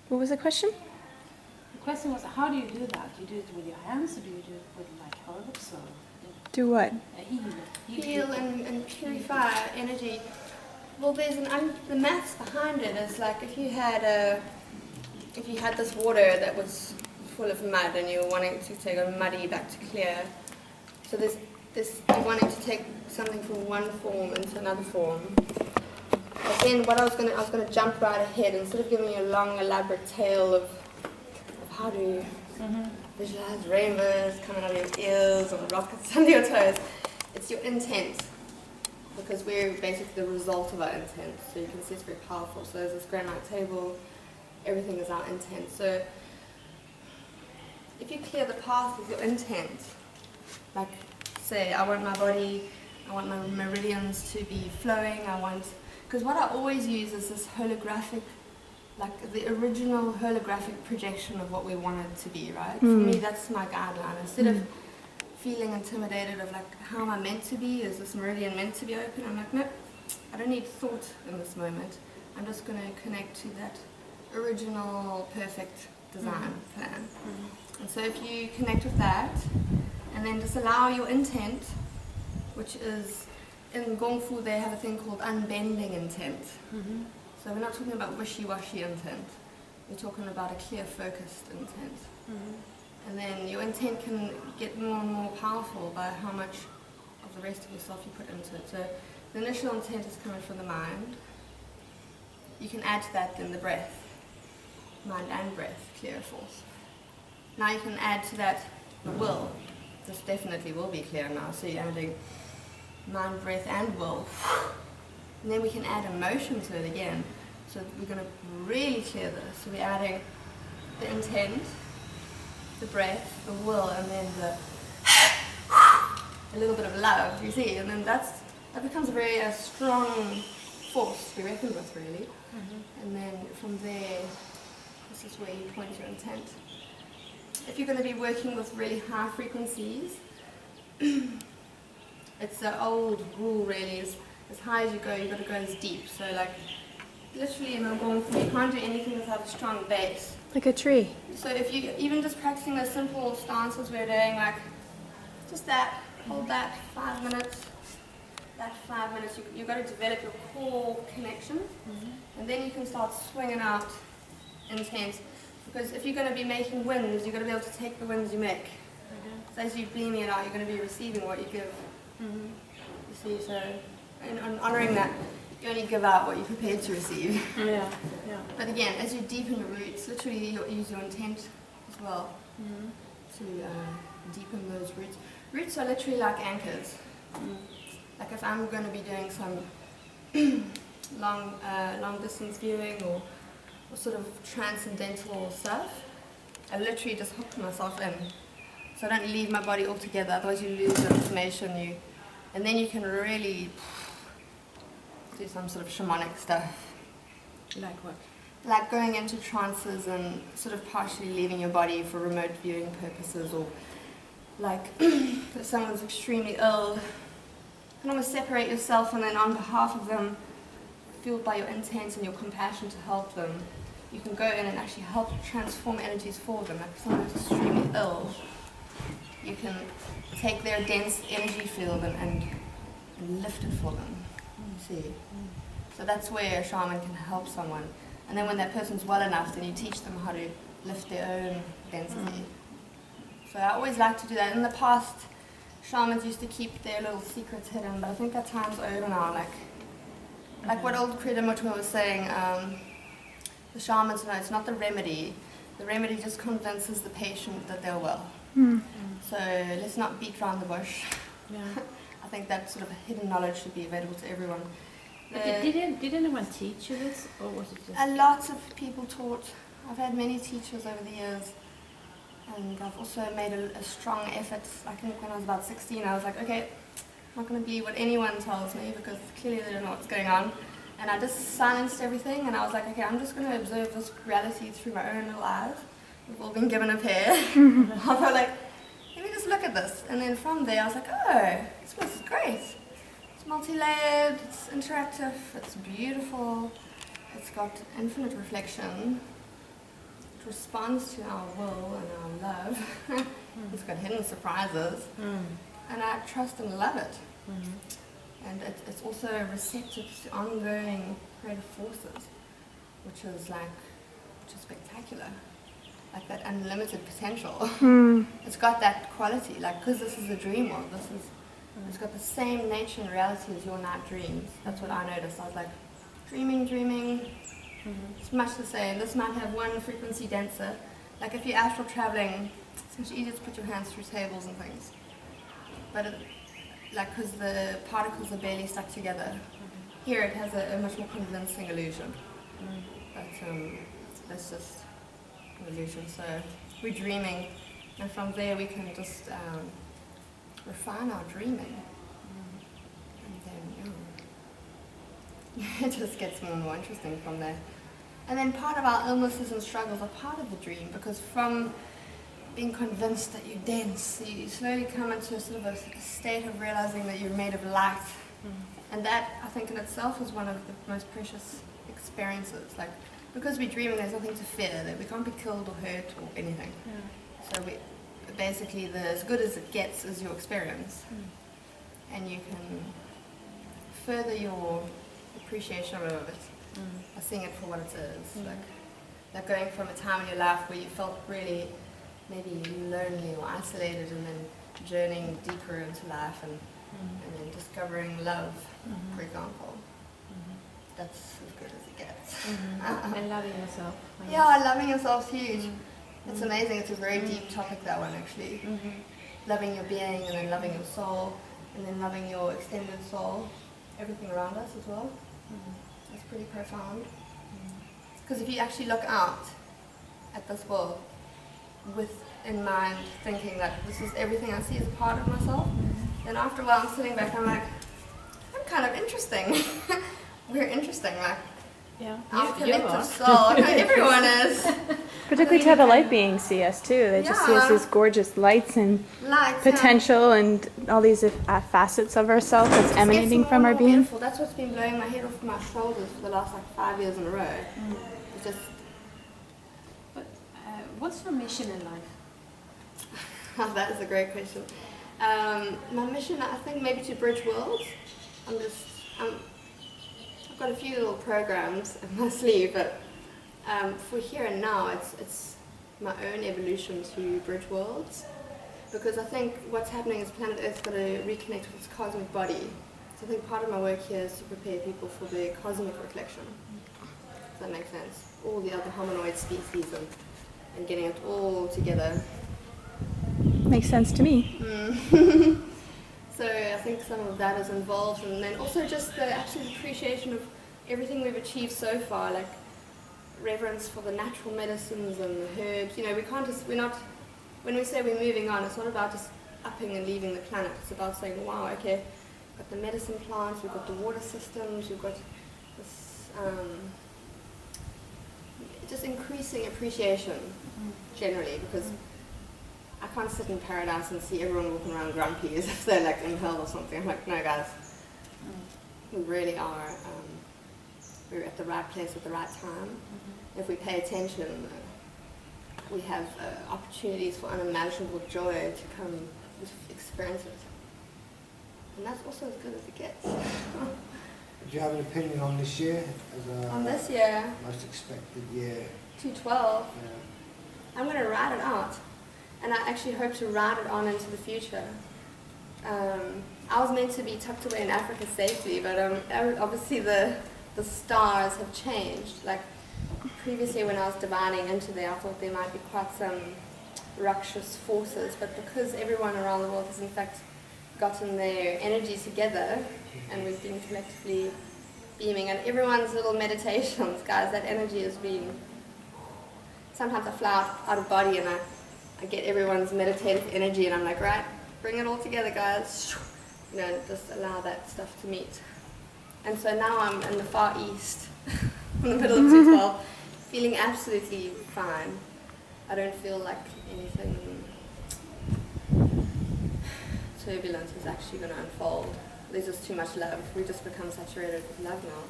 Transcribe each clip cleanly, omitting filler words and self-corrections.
What was the question? The question was, how do you do that? Do you do it with your hands, or do you do it with like herbs, or Do what? Heal and purify energy. Well, there's the maths behind it is like if you had this water that was full of mud and you were wanting to take a muddy back to clear. So there's this you wanting to take something from one form into another form. But then what I was gonna jump right ahead instead of giving you a long elaborate tale of how to visualize rainbows coming out of your ears or rockets under your toes. It's your intent. Because we're basically the result of our intent. So you can see it's very powerful. So there's this granite table, everything is our intent. So if you clear the path with your intent, like say I want my body, I want my meridians to be flowing, because what I always use is this holographic, like the original holographic projection of what we want it to be, right? For me, that's my guideline. Instead of feeling intimidated of like, how am I meant to be? Is this meridian meant to be open? I'm like, nope, I don't need thought in this moment. I'm just going to connect to that original perfect design plan. And so if you connect with that, and then just allow your intent, which is, in Gong Fu they have a thing called unbending intent. So we're not talking about wishy-washy intent. We're talking about a clear, focused intent. And then your intent can get more and more powerful by how much of the rest of yourself you put into it. So the initial intent is coming from the mind. You can add to that then the breath. Mind and breath, clear force. Now you can add to that the will. This definitely will be clear now. So you're adding mind, breath and will. And then we can add emotion to it again. So we're going to really clear this. So we're adding the intent, the breath, the will, and then a little bit of love, you see, and then that becomes a very strong force to be reckoned with, really. And then from there, this is where you point your intent. If you're going to be working with really high frequencies, it's the old rule really, is as high as you go, you've got to go as deep. So like, literally in a Gong Fu, you can't do anything without a strong base. Like a tree. So if you, even just practicing those simple stances we're doing, like just that, hold that 5 minutes, that 5 minutes, you've got to develop your core connection, and then you can start swinging out intent. Because if you're going to be making winds, you've got to be able to take the winds you make. So as you're beaming it out, you're going to be receiving what you give. You see, so in honouring that, you only give out what you're prepared to receive. But again, as you deepen your roots, literally you use your intent as well to deepen those roots. Roots are literally like anchors. Like if I'm going to be doing some long distance viewing or sort of transcendental stuff, I literally just hook myself in. So I don't leave my body altogether, otherwise you lose the information, and then you can really do some sort of shamanic stuff. Like what? Like going into trances and sort of partially leaving your body for remote viewing purposes, or like if someone's extremely ill, you can almost separate yourself and then on behalf of them, fueled by your intent and your compassion to help them, you can go in and actually help transform energies for them. Like if someone's extremely ill, you can take their dense energy field and lift it for them. See? So that's where a shaman can help someone. And then when that person's well enough, then you teach them how to lift their own density. So I always like to do that. In the past, shamans used to keep their little secrets hidden, but I think that time's over now. Like what old Kredamoto was saying, the shamans know it's not the remedy. The remedy just convinces the patient that they're well. So let's not beat around the bush. I think that sort of hidden knowledge should be available to everyone. Did anyone teach you this, or was it just... A lot of people taught. I've had many teachers over the years, and I've also made a strong effort. I think when I was about 16, I was like, okay, I'm not going to believe what anyone tells me, because clearly they don't know what's going on. And I just silenced everything, and I was like, okay, I'm just going to observe this reality through my own little eyes. We've all been given a pair. I was like, let me just look at this. And then from there, I was like, oh, this place is great. It's multi-layered, it's interactive, it's beautiful, it's got infinite reflection. responds to our will and our love. It's got hidden surprises, and I trust and love it. And it's also receptive to ongoing creative forces, which is spectacular. Like that unlimited potential. It's got that quality, like, because this is a dream world, it's got the same nature and reality as your night dreams. That's what I noticed. I was like, dreaming. It's much the same. This might have one frequency denser. Like if you're astral traveling, it's much easier to put your hands through tables and things. But because the particles are barely stuck together. Here it has a much more convincing illusion. But that's just an illusion. So we're dreaming, and from there we can just refine our dreaming. And then it just gets more and more interesting from there. And then part of our illnesses and struggles are part of the dream, because from being convinced that you're dense, you slowly come into a sort of a state of realizing that you're made of light. And that, I think, in itself is one of the most precious experiences. Like, because we're dreaming, there's nothing to fear. That we can't be killed or hurt or anything. So basically, as good as it gets is your experience. And you can further your appreciation of it by seeing it for what it is. Like going from a time in your life where you felt really maybe lonely or isolated, and then journeying deeper into life and then discovering love, for example. That's as good as it gets. And loving yourself. Yeah, loving yourself's huge. It's amazing. It's a very deep topic, that one, actually. Loving your being, and then loving your soul, and then loving your extended soul, everything around us as well. It's pretty profound. Because if you actually look out at this world with in mind, thinking that this is everything I see as a part of myself, then after a while I'm sitting back, I'm like, I'm kind of interesting. We're interesting, like, our collective soul. Everyone is. Particularly to how the light beings see us too. They just see us as gorgeous lights and potential and all these facets of ourselves that's emanating from our being. Beautiful. That's what's been blowing my head off my shoulders for the last 5 years in a row. It's just. But what's your mission in life? That is a great question. My mission, I think, maybe to bridge worlds. I've got a few little programs in my sleeve, but for here and now, it's my own evolution to bridge worlds. Because I think what's happening is planet Earth's got to reconnect with its cosmic body. So I think part of my work here is to prepare people for their cosmic reflection. Does that make sense? All the other hominoid species and getting it all together. Makes sense to me. So I think some of that is involved, and then also just the absolute appreciation of everything we've achieved so far, like reverence for the natural medicines and the herbs. You know, when we say we're moving on, it's not about just upping and leaving the planet. It's about saying, wow, okay, we've got the medicine plants, we've got the water systems, we've got this, just increasing appreciation generally, because I can't sit in paradise and see everyone walking around grumpy as if they're like in hell or something. I'm like, no guys, we really are, we're at the right place at the right time. If we pay attention, we have opportunities for unimaginable joy to come experience it. And that's also as good as it gets. Do you have an opinion on this year? On this year? Most expected year. 2012. I'm going to write it out. And I actually hope to ride it on into the future. I was meant to be tucked away in Africa safely, but obviously the stars have changed. Like previously when I was dividing into there, I thought there might be quite some ruckus forces, but because everyone around the world has in fact gotten their energy together, and we've been collectively beaming, and everyone's little meditations, guys, that energy has been, sometimes I fly out of body and I get everyone's meditative energy, and I'm like, right, bring it all together, guys. You know, just allow that stuff to meet. And so now I'm in the Far East, in the middle of 2012, feeling absolutely fine. I don't feel like anything turbulent is actually going to unfold. There's just too much love. We've just become saturated with love now.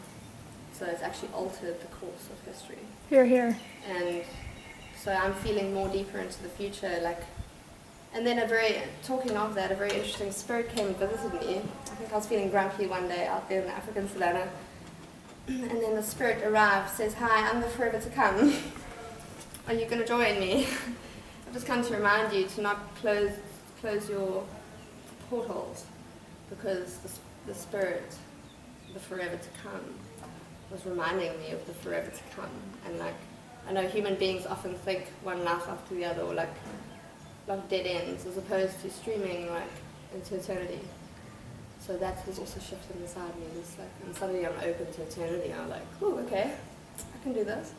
So it's actually altered the course of history. Here, here. And so I'm feeling more deeper into the future, like. And then talking of that, a very interesting spirit came and visited me. I think I was feeling grumpy one day out there in the African savannah. And then the spirit arrived, says, "Hi, I'm the forever to come. Are you going to join me?" I've just come to remind you to not close your portals, because the spirit, the forever to come, was reminding me of the forever to come. And like, I know human beings often think one life after the other, or like dead ends, as opposed to streaming like into eternity. So that has also shifted inside me. It's like, and suddenly I'm open to eternity. I'm like, oh, okay, I can do this.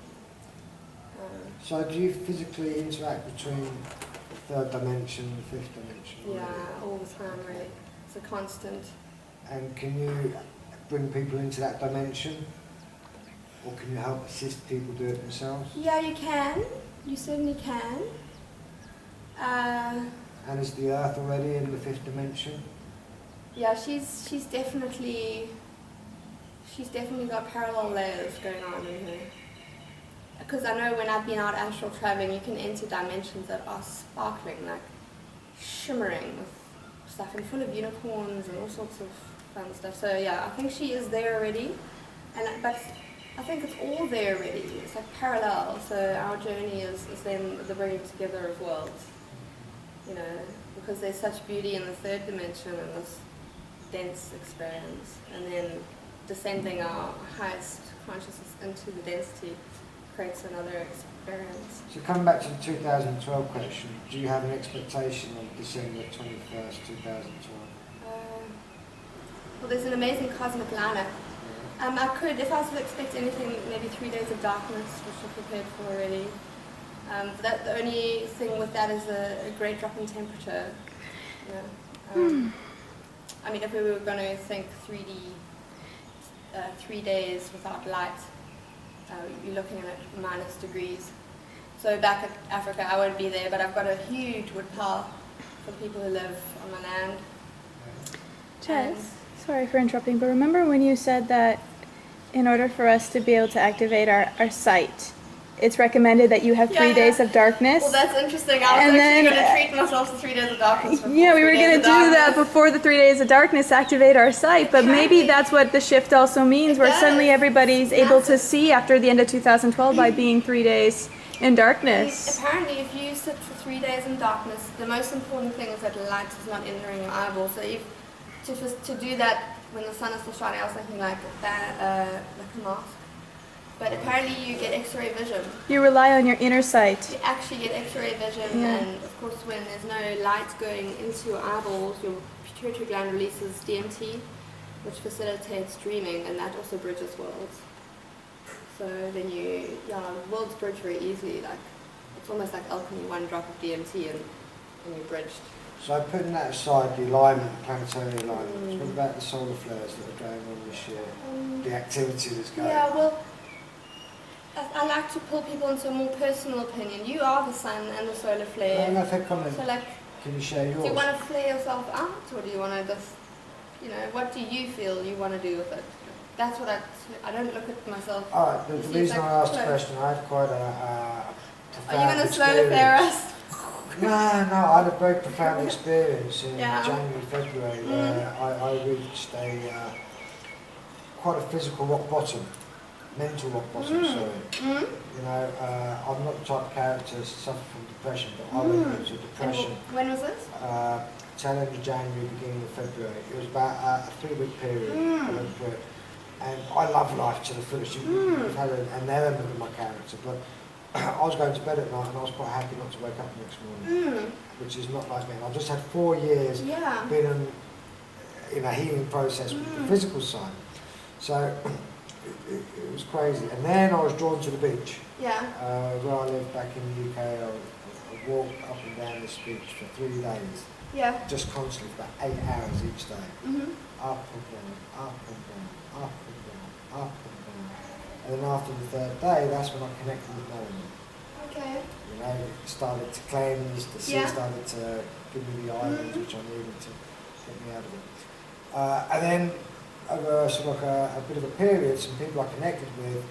So do you physically interact between the third dimension and the fifth dimension? Yeah, all the time, really. It's a constant. And can you bring people into that dimension? Or can you help assist people do it themselves? Yeah, you can. You certainly can. And is the Earth already in the fifth dimension? Yeah, she's definitely got parallel layers going on in her. Because I know when I've been out astral traveling, you can enter dimensions that are sparkling, like shimmering with stuff, and full of unicorns and all sorts of fun stuff. So yeah, I think she is there already, but I think it's all there already. It's like parallel. So our journey is then the bringing together of worlds. You know, because there's such beauty in the third dimension and this dense experience, and then descending our highest consciousness into the density creates another experience. So coming back to the 2012 question, do you have an expectation of December 21st, 2012? Well, there's an amazing cosmic lineup. I could, if I was to expect anything, maybe 3 days of darkness, which I'm prepared for already. The only thing with that is a great drop in temperature. I mean, if we were going to think 3D, 3 days without light, you're looking at minus degrees. So back at Africa, I won't be there, but I've got a huge wood pile for people who live on my land. Jess, sorry for interrupting, but remember when you said that in order for us to be able to activate our sight, it's recommended that you have 3 days of darkness? Well, that's interesting. I was actually going to treat myself to 3 days of darkness. Yeah, we were going to do that before the 3 days of darkness, activate our sight, but maybe that's what the shift also means, where suddenly everybody's able to see after the end of 2012 by being 3 days in darkness. And apparently, if you sit for 3 days in darkness, the most important thing is that light is not entering your eyeballs. So to do that when the sun is still shining, I was thinking like a mask. But apparently you get X-ray vision. You rely on your inner sight. You actually get X-ray vision, and of course when there's no light going into your eyeballs, your pituitary gland releases DMT, which facilitates dreaming, and that also bridges worlds. So then worlds bridge very easily. Like it's almost like alchemy, one drop of DMT and you're bridged. So putting that aside, the alignment, planetary alignment, what about the solar flares that are going on this year? The activity that's going on? Yeah, well, I like to pull people into a more personal opinion. You are the sun and the solar flare. No, fair comment. So like, can you share yours? do you want to flare yourself out, or do you want to just, what do you feel you want to do with it? That's what I don't look at myself. All right, the reason I asked the question, I had quite a profound Are you going to slowly flare us? No, I had a very profound experience in January, February, where I reached quite a physical rock bottom, mental rock bottom, sorry. I'm not the type of character to suffer from depression, but I went into depression. When was this? Tail end of January, beginning of February. It was about a 3-week period I went through it. And I love life to the fullest. You've had an element of my character, but I was going to bed at night and I was quite happy not to wake up the next morning, which is not like me. And I've just had 4 years been in a healing process with the physical side. So it was crazy. And then I was drawn to the beach. Yeah. Where I live back in the UK, I walked up and down this beach for 3 days. Yeah. Just constantly, for about 8 hours each day. Up and down, up and down, up and down, up and down. And then after the 3rd day, that's when I connected with Melanie. Okay. It started to cleanse, the sea started to give me the islands which I needed to get me out of it. And then over sort of like a bit of a period, some people I connected with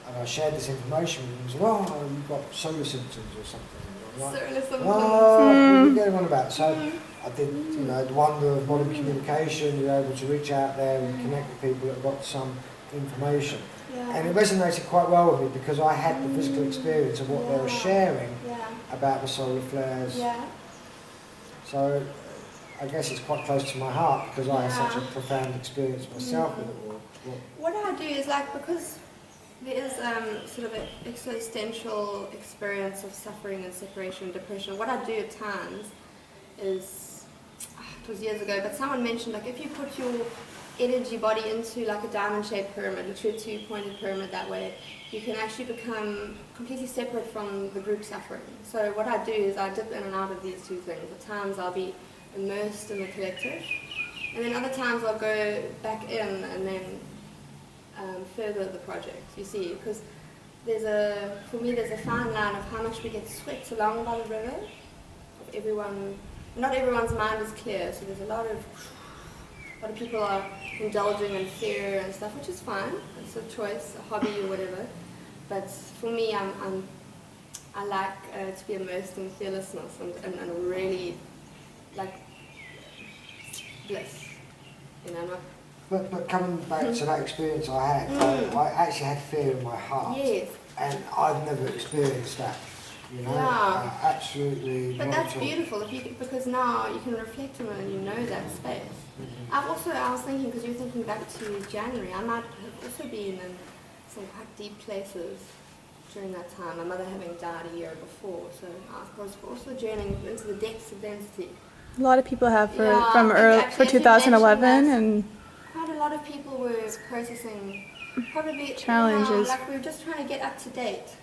and I shared this information with him. He said, "Oh, you've got solar symptoms or something." And I'm like, Solar symptoms. "Oh, what are you going on about?" So I did, you know, the wonder of modern communication. You're able to reach out there and connect with people that have got some information. And it resonated quite well with me because I had the physical experience of what they were sharing about the solar flares. So I guess it's quite close to my heart because I had such a profound experience myself with it all. What I do is like, because there is sort of an existential experience of suffering and separation and depression, what I do at times is, it was years ago, but someone mentioned like if you put your energy body into like a diamond-shaped pyramid, into a two-pointed pyramid that way, you can actually become completely separate from the group suffering. So what I do is I dip in and out of these two things. At times I'll be immersed in the collective, and then other times I'll go back in and then further the project, you see, because for me there's a fine line of how much we get swept along by the river. Not everyone's mind is clear, so there's a lot of people are indulging in fear and stuff, which is fine. It's a choice, a hobby or whatever. But for me, I like to be immersed in fearlessness and really like bliss. You know, But coming back to that experience I had, I actually had fear in my heart. Yes. And I've never experienced that. You know, absolutely. But that's beautiful because now you can reflect on it and you know that space. I was thinking, because you're thinking back to January, I might have also been in some quite deep places during that time. My mother having died a year before, so I was also journeying into the depths of density. A lot of people have for 2011, and quite a lot of people were processing probably challenges. Like we were just trying to get up to date.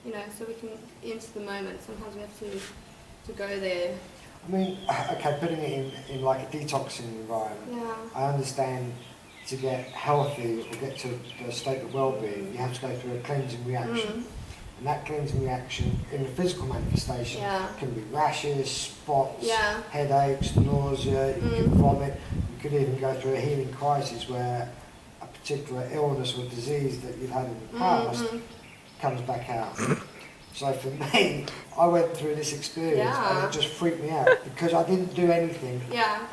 You know, so we can enter the moment. Sometimes we have to go there. I mean, okay, putting it in like a detoxing environment, I understand to get healthy or get to a state of well-being, you have to go through a cleansing reaction. And that cleansing reaction in the physical manifestation can be rashes, spots, headaches, nausea, you can vomit, you could even go through a healing crisis where a particular illness or disease that you've had in the past comes back out. So for me, I went through this experience and it just freaked me out because I didn't do anything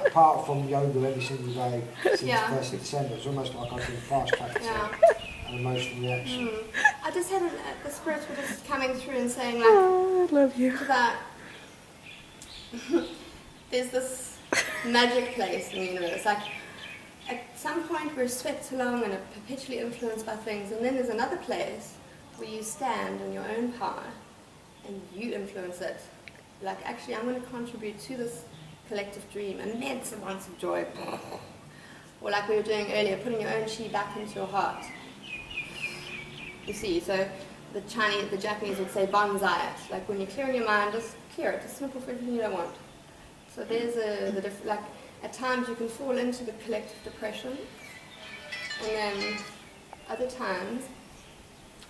apart from yoga every single day since the 1st of December. It's almost like I was in fast track to an emotional reaction. I just had the spirits were just coming through and saying like, oh, I love you. That there's this magic place in the universe. Like at some point we're swept along and are perpetually influenced by things, and then there's another place where you stand in your own power and you influence it. Like, actually, I'm going to contribute to this collective dream, immense amounts of joy. Or like we were doing earlier, putting your own chi back into your heart. You see, so the Japanese would say bonsai it. Like when you're clearing your mind, just clear it, just snip off everything you don't want. So there's like at times you can fall into the collective depression, and then other times,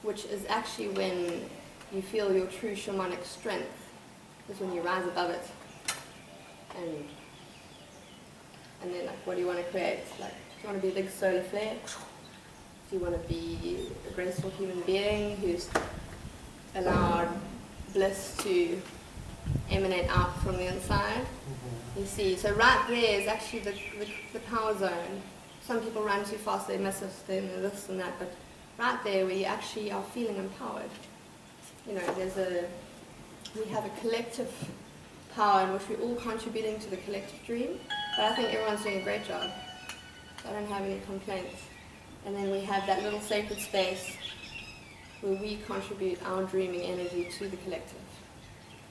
which is actually when you feel your true shamanic strength, is when you rise above it. And then, like, what do you want to create? Like, do you want to be a big solar flare? Do you want to be a graceful human being who's allowed bliss to emanate out from the inside? You see, so right there is actually the power zone. Some people run too fast, they miss it, they this and that, but right there where you actually are feeling empowered. You know, we have a collective power in which we're all contributing to the collective dream, but I think everyone's doing a great job. So I don't have any complaints. And then we have that little sacred space where we contribute our dreaming energy to the collective.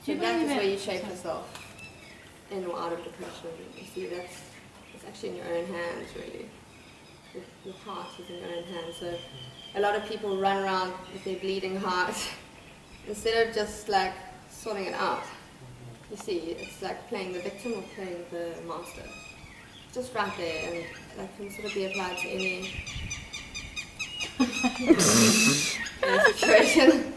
So that is where you shape yourself in or out of depression. You see, it's actually in your own hands, really. Your heart is in your own hands. So a lot of people run around with their bleeding heart instead of just like sorting it out. You see, it's like playing the victim or playing the master. Just right there, and that can sort of be applied to any situation.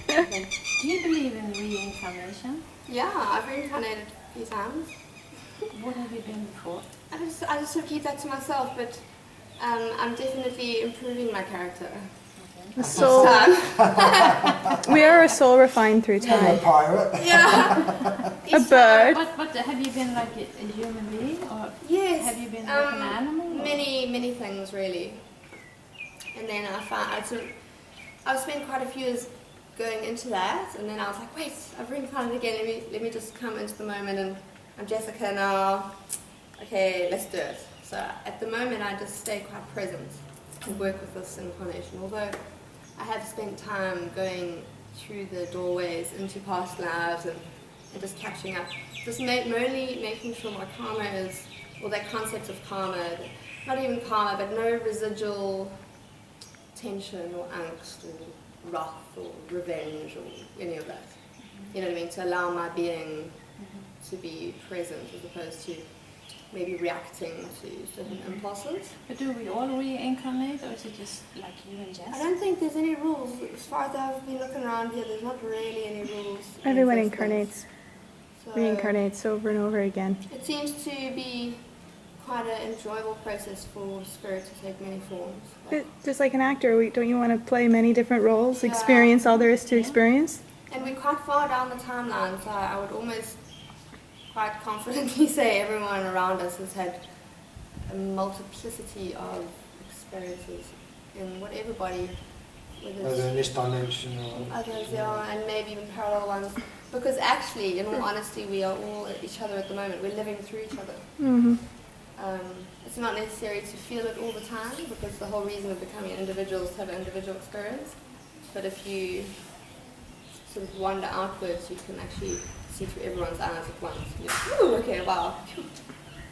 Okay. Do you believe in reincarnation? Yeah, I've reincarnated a few times. What have you been before? I just sort of keep that to myself, but I'm definitely improving my character. Okay. A soul. We are a soul refined through I'm a time. pirate. Yeah. A bird. But have you been like a human being, or Yes. have you been like an animal? Or? Many things really. And then I found I spent quite a few years going into that, and then I was like, wait, I've reincarnated again. Let me just come into the moment, and I'm Jessica now. Okay, let's do it. So at the moment, I just stay quite present and work with this incarnation. Although I have spent time going through the doorways into past lives and just catching up. Just mainly making sure my karma is, or that concept of karma, not even karma, but no residual tension or angst or wrath or revenge or any of that. You know what I mean? To allow my being to be present as opposed to maybe reacting to certain impulses. But do we all reincarnate, or is it just like you and Jess? I don't think there's any rules. As far as I've been looking around here, there's not really any rules. in Everyone existence. incarnates, So reincarnates over and over again. it seems to be quite an enjoyable process for spirit to take many forms. But just like an actor, don't you want to play many different roles, Yeah. experience all there is to experience? And we're quite far down the timeline, so I would almost quite confidently say everyone around us has had a multiplicity of experiences in whatever body, whether Whether in it's this dimension or... others, yeah, and maybe even parallel ones. Because actually, in all honesty, we are all each other at the moment. We're living through each other. Mm-hmm. It's not necessary to feel it all the time, because the whole reason of becoming an individual is to have an individual experience. But if you sort of wander outwards, you can actually see through everyone's eyes at once. You're, ooh, okay, wow.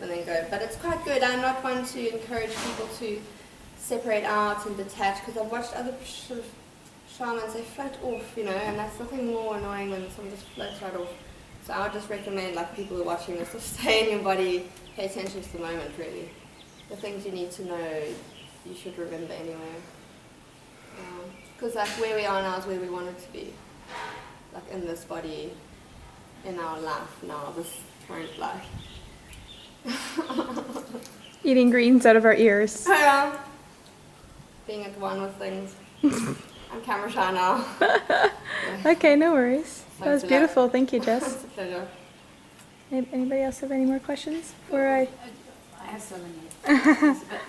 And then go. But it's quite good. I'm not one to encourage people to separate out and detach, because I've watched other sort of shamans, they float off, you know, and that's nothing more annoying than someone just floats right off. So I would just recommend, like, people who are watching this, to stay in your body, pay attention to the moment, really. The things you need to know, you should remember anyway. Because like where we are now is where we want it to be. Like in this body, in our life now, this current life. Eating greens out of our ears. Yeah. Being at one with things. I'm camera shy now. Okay, no worries. That was Thanks a lot. beautiful. Thank you, Jess. It's a pleasure. Anybody else have any more questions before I? I have so many questions, but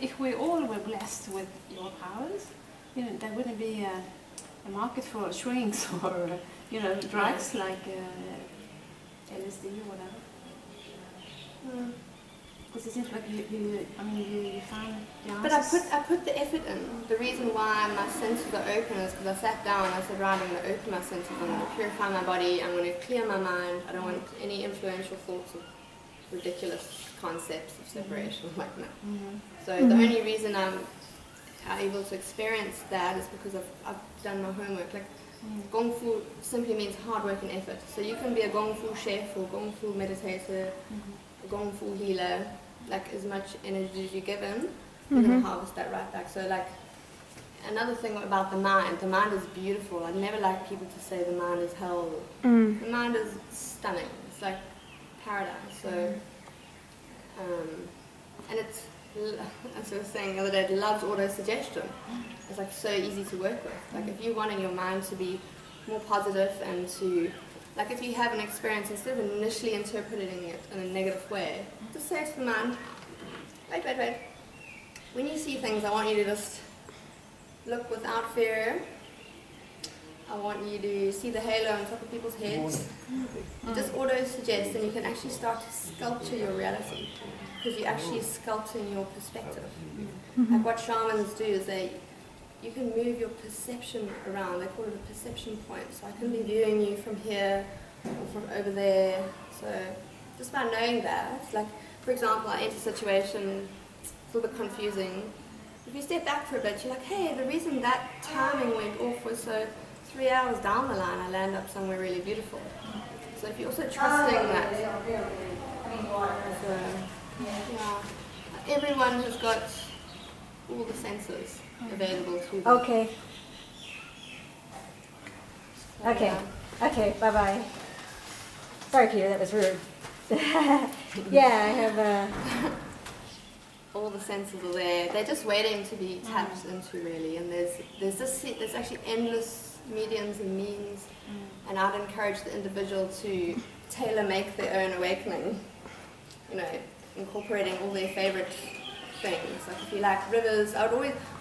if we all were blessed with your powers, you know, there wouldn't be a market for shrinks or, you know, drugs like LSD or whatever. Because it seems like you found the But answers. I put the effort in. The reason why my senses are open is because I sat down and I said, right, I'm going to open my senses, I'm going to purify my body, I'm going to clear my mind, I don't want any influential thoughts of ridiculous concepts of separation, like no. So the only reason I'm able to experience that is because I've done my homework. Like Gong Fu simply means hard work and effort. So you can be a Gong Fu chef or Gong Fu meditator, a Gong Fu healer, like as much energy as you're given, you're going to harvest that right back. So like another thing about the mind is beautiful. I never like people to say the mind is hell. The mind is stunning. It's like paradise. So, and it's, as I was saying the other day, it loves auto-suggestion. It's like so easy to work with. Like if you wanting your mind to be more positive and to, like if you have an experience, instead of initially interpreting it in a negative way, just say to the mind, wait. When you see things, I want you to just look without fear. I want you to see the halo on top of people's heads. Just auto-suggest, and you can actually start to sculpture your reality, because you're actually sculpting your perspective. Like what shamans do is you can move your perception around. They call it a perception point. So I can be viewing you from here or from over there. So just by knowing that, like for example, I enter a situation, it's a little bit confusing. If you step back for a bit, you're like, hey, the reason that timing went off was so 3 hours down the line I land up somewhere really beautiful. So if you're also trusting that, so, yeah, everyone has got all the senses available to them. Okay. So, Okay. yeah. Okay. Bye bye. Sorry, Peter. That was rude. Yeah, I have. all the senses are there. They're just waiting to be tapped into, really. And there's actually endless mediums and means. And I'd encourage the individual to tailor-make their own awakening. You know, incorporating all their favorite things. Like if you like rivers,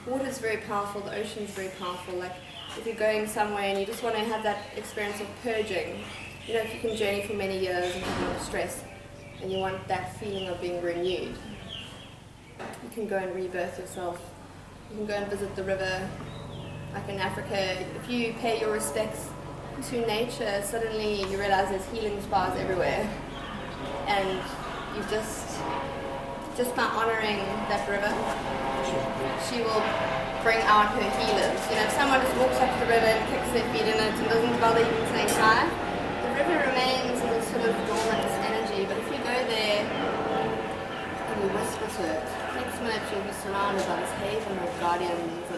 water's very powerful, the ocean's very powerful. Like if you're going somewhere and you just want to have that experience of purging, you know, if you can journey for many years and have a lot of stress, and you want that feeling of being renewed, you can go and rebirth yourself. You can go and visit the river. Like in Africa, if you pay your respects to nature, suddenly you realize there's healing spas everywhere. And you just by honoring that river, she will bring out her healers. You know, if someone just walks up to the river and kicks their feet in it and doesn't bother even saying hi, the river remains in this sort of dormant energy. But if you go there and you whisper to it, next minute you'll be surrounded by this haven of guardians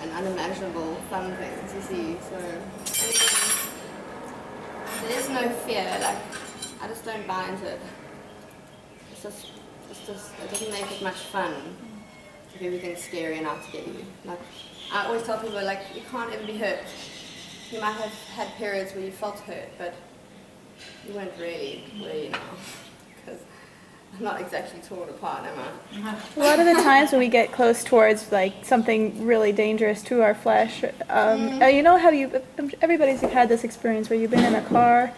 and unimaginable fun things, you see. So there is no fear. Like, I just don't buy into it. It's just, it doesn't make it much fun if everything's scary and out to get you. Like, I always tell people, like, you can't ever be hurt. You might have had periods where you felt hurt, but you weren't really where you now. Because I'm not exactly torn apart, am I? A lot of the times when we get close towards like something really dangerous to our flesh, you know how everybody's had this experience where you've been in a car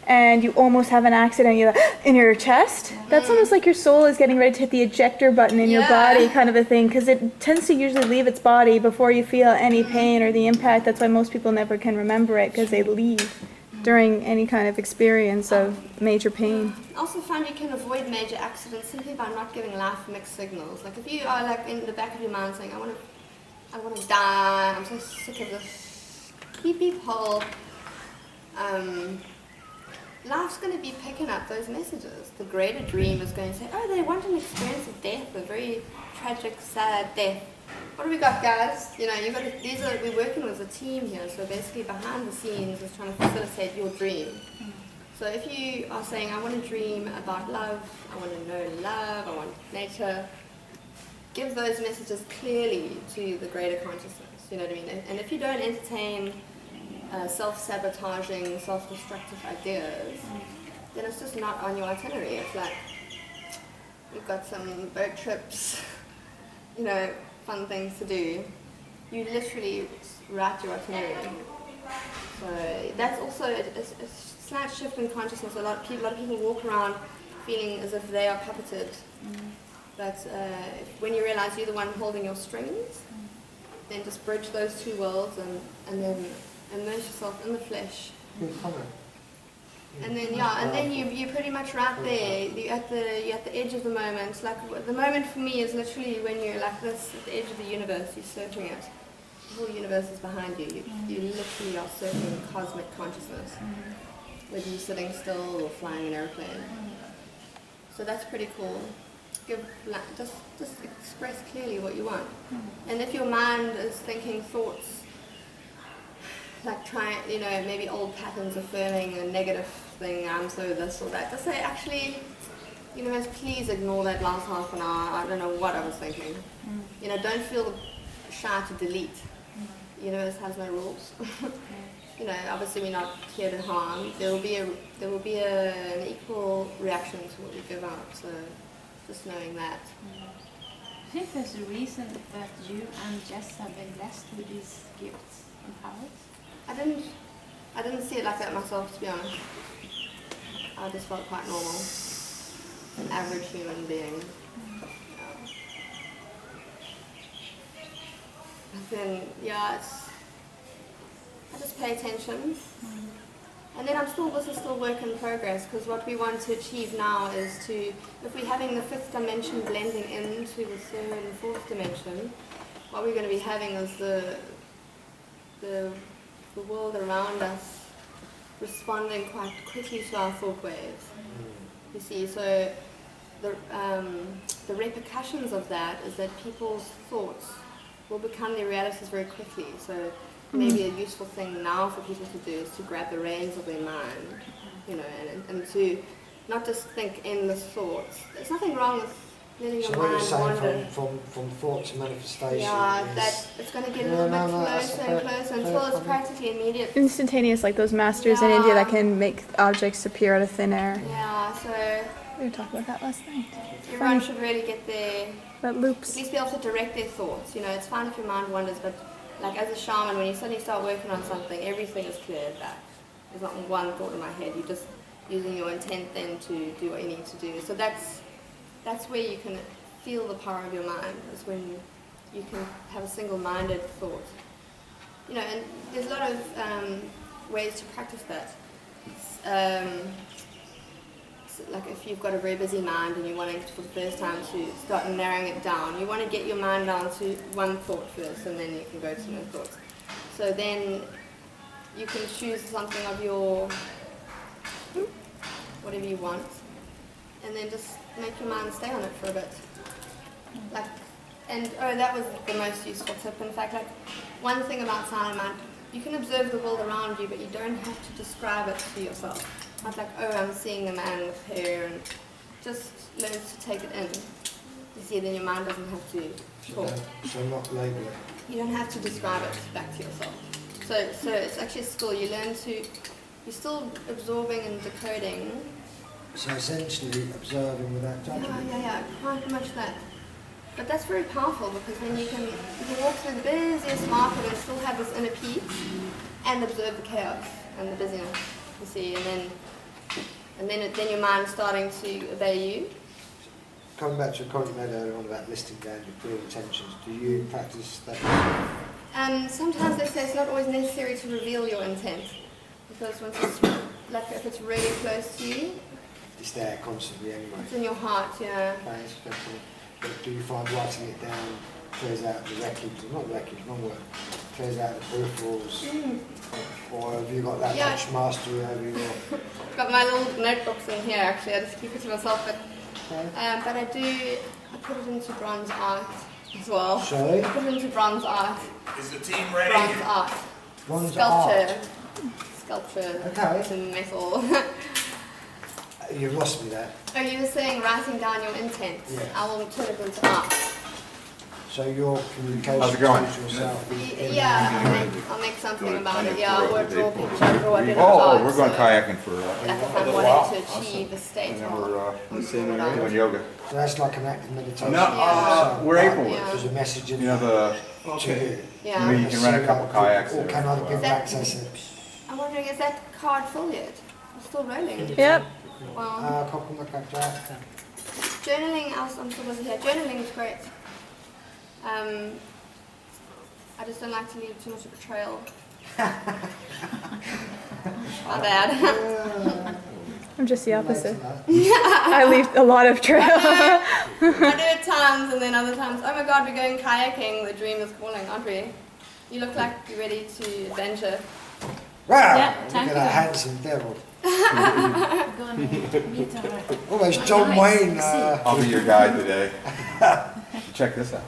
and you almost have an accident in your chest. That's almost like your soul is getting ready to hit the ejector button in your body, kind of a thing, because it tends to usually leave its body before you feel any pain or the impact. That's why most people never can remember it, because they leave during any kind of experience of major pain. I also find you can avoid major accidents simply by not giving life mixed signals. Like if you are like in the back of your mind saying, I want to die, I'm so sick of this beep beep hole, life's going to be picking up those messages. The greater dream is going to say, oh, they want an experience of death, a very tragic, sad death. What do we got, guys? You know, we're working as a team here, so basically behind the scenes is trying to facilitate your dream. So if you are saying, I want to dream about love, I want to know love, I want nature, give those messages clearly to the greater consciousness, you know what I mean? And if you don't entertain self-sabotaging, self-destructive ideas, then it's just not on your itinerary. It's like, you've got some boat trips, you know, fun things to do. You literally write your itinerary. So that's also a slight shift in consciousness. A lot of people walk around feeling as if they are puppeted. But when you realize you're the one holding your strings, then just bridge those two worlds and then immerse yourself in the flesh. And then you're pretty much right there. You're at the edge of the moment. Like the moment for me is literally when you're like this at the edge of the universe. You're surfing it. The whole universe is behind you. You literally are surfing cosmic consciousness, whether you're sitting still or flying an airplane. So that's pretty cool. Just express clearly what you want. And if your mind is thinking thoughts, like maybe old patterns affirming a negative thing, I'm so this or that, just say, actually, universe, please ignore that last half an hour, I don't know what I was thinking. You know, don't feel shy to delete. Universe has no rules. You know, obviously we're not here to harm. There will be an equal reaction to what we give out, so just knowing that. I think there's a reason that you and Jess have been blessed with these gifts and powers. I didn't see it like that myself, to be honest. I just felt quite normal. An average human being. But then, I just pay attention. And then this is still work in progress, because what we want to achieve now is if we're having the fifth dimension blending into the third and fourth dimension, what we're going to be having is the world around us responding quite quickly to our thought waves. You see, so the repercussions of that is that people's thoughts will become their realities very quickly. So maybe a useful thing now for people to do is to grab the reins of their mind, you know, and to not just think endless thoughts. There's nothing wrong with letting So your what you're mind saying wander. from thought to manifestation Yeah, is... that it's going to get a Yeah, little no, bit no, that's closer fair- and closer fair until it's comment. practically immediate. Instantaneous, like those masters in India that Yeah. can make objects appear out of thin air. Yeah, so We were talking about that last night. everyone Funny. should really get their, That at loops. least be able to direct their thoughts. You know, it's fine if your mind wanders, but like as a shaman, when you suddenly start working on something, everything is cleared back. There's not one thought in my head. You're just using your intent then to do what you need to do. So that's where you can feel the power of your mind, is when you can have a single-minded thought. You know, and there's a lot of ways to practice that. Like if you've got a very busy mind and you're wanting for the first time to start narrowing it down, you want to get your mind down to one thought first and then you can go to no thoughts. So then you can choose something of your, whatever you want, and then just make your mind stay on it for a bit. Like, and oh, that was the most useful tip. In fact, like one thing about silent mind, you can observe the world around you, but you don't have to describe it to yourself. Not like, oh, I'm seeing a man with hair, and just learn to take it in. You see, then your mind doesn't have to talk. So not label it. You don't have to describe it back to yourself. So it's actually a skill. You learn to, you're still absorbing and decoding. So essentially observing without judgment. Yeah, quite much that. But that's very powerful because then you can walk through the busiest market and still have this inner peace and observe the chaos and the busyness, you see, and then your mind's starting to obey you. Coming back to a comment you made earlier on about listing down your clear intentions, do you practice that? Sometimes they say it's not always necessary to reveal your intent because once it's, like if it's really close to you, It's there constantly anyway. it's in your heart, yeah. Okay, especially. But do you find writing it down clears out the wreckage, not wreckage, wrong word, clears out the peripherals? Or have you got that Yeah. much mastery over your... I've got my little notebooks in here actually, I just keep it to myself, but I put it into bronze art as well. Sorry? I put it into bronze art. Is the team ready? Bronze art. Bronze Sculpture. art? Sculpture. Okay. It's in metal. You've lost me there. Oh, you were saying writing down your intent. Yes. I will turn it into art. So your communication How's it going? to yourself is... Yeah, I'll make something about it. Yeah, I'll draw a picture, draw a bit of Oh, art. we're going so, kayaking for like if I'm wow. wanting to achieve a state And then of... we're doing yoga. So that's like an active meditation. No, we're April. Yeah. There's a message in You know the, to you. Yeah. you can rent a couple kayaks Or there. can other people that- access it? I'm wondering, is that card full yet? It's still rolling. Yep. Wow. Copy my contract. Journaling, I'm still busy here. Journaling is great. I just don't like to leave too much of a trail. My bad. I'm just the opposite. I leave a lot of trail. I do at times, and then other times, oh my god, we're going kayaking, the dream is calling, aren't we? You look like you're ready to adventure. Wow! Yeah, Look time at to that go. handsome devil. Gonna meet her. Almost John Nice. Wayne. I'll be your guide today. Check this out.